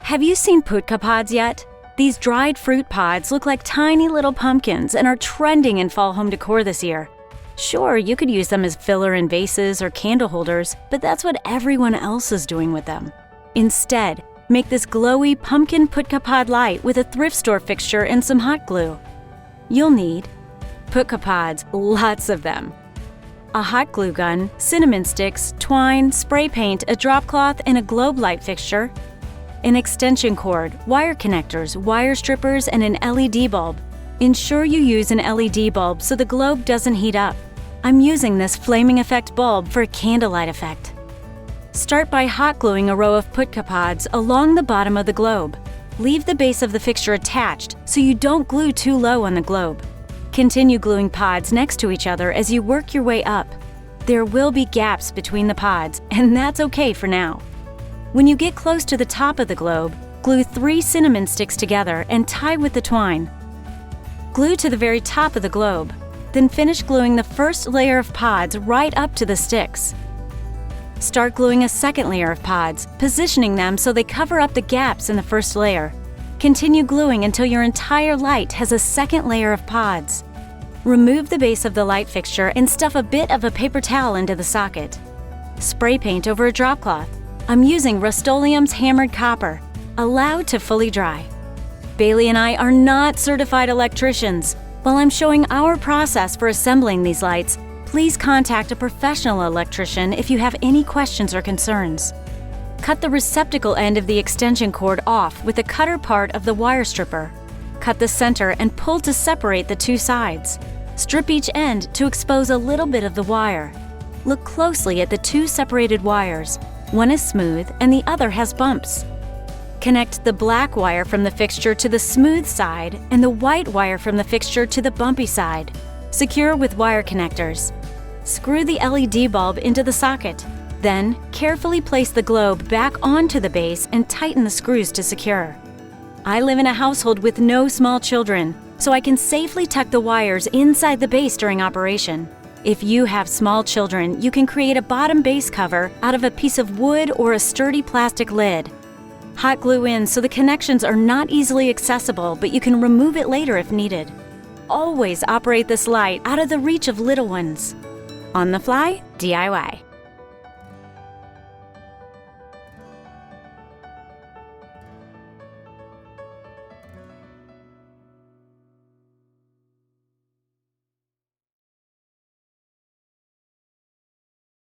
Have you seen putka pods yet? These dried fruit pods look like tiny little pumpkins and are trending in fall home decor this year. Sure, you could use them as filler in vases or candle holders, but that's what everyone else is doing with them. Instead, make this glowy Pumpkin Putka Pod Light with a thrift store fixture and some hot glue. You'll need putka pods, lots of them, a hot glue gun, cinnamon sticks, twine, spray paint, a drop cloth, and a globe light fixture, an extension cord, wire connectors, wire strippers, and an LED bulb. Ensure you use an LED bulb so the globe doesn't heat up. I'm using this flaming effect bulb for a candlelight effect. Start by hot gluing a row of putka pods along the bottom of the globe. Leave the base of the fixture attached so you don't glue too low on the globe. Continue gluing pods next to each other as you work your way up. There will be gaps between the pods, and that's okay for now. When you get close to the top of the globe, glue 3 cinnamon sticks together and tie with the twine. Glue to the very top of the globe, then finish gluing the first layer of pods right up to the sticks. Start gluing a second layer of pods, positioning them so they cover up the gaps in the first layer. Continue gluing until your entire light has a second layer of pods. Remove the base of the light fixture and stuff a bit of a paper towel into the socket. Spray paint over a drop cloth. I'm using Rust-Oleum's hammered copper, allowed to fully dry. Bailey and I are not certified electricians. While I'm showing our process for assembling these lights, please contact a professional electrician if you have any questions or concerns. Cut the receptacle end of the extension cord off with the cutter part of the wire stripper. Cut the center and pull to separate the 2 sides. Strip each end to expose a little bit of the wire. Look closely at the 2 separated wires. One is smooth and the other has bumps. Connect the black wire from the fixture to the smooth side and the white wire from the fixture to the bumpy side. Secure with wire connectors. Screw the LED bulb into the socket. Then, carefully place the globe back onto the base and tighten the screws to secure. I live in a household with no small children, so I can safely tuck the wires inside the base during operation. If you have small children, you can create a bottom base cover out of a piece of wood or a sturdy plastic lid. Hot glue in so the connections are not easily accessible, but you can remove it later if needed. Always operate this light out of the reach of little ones. On the fly, DIY.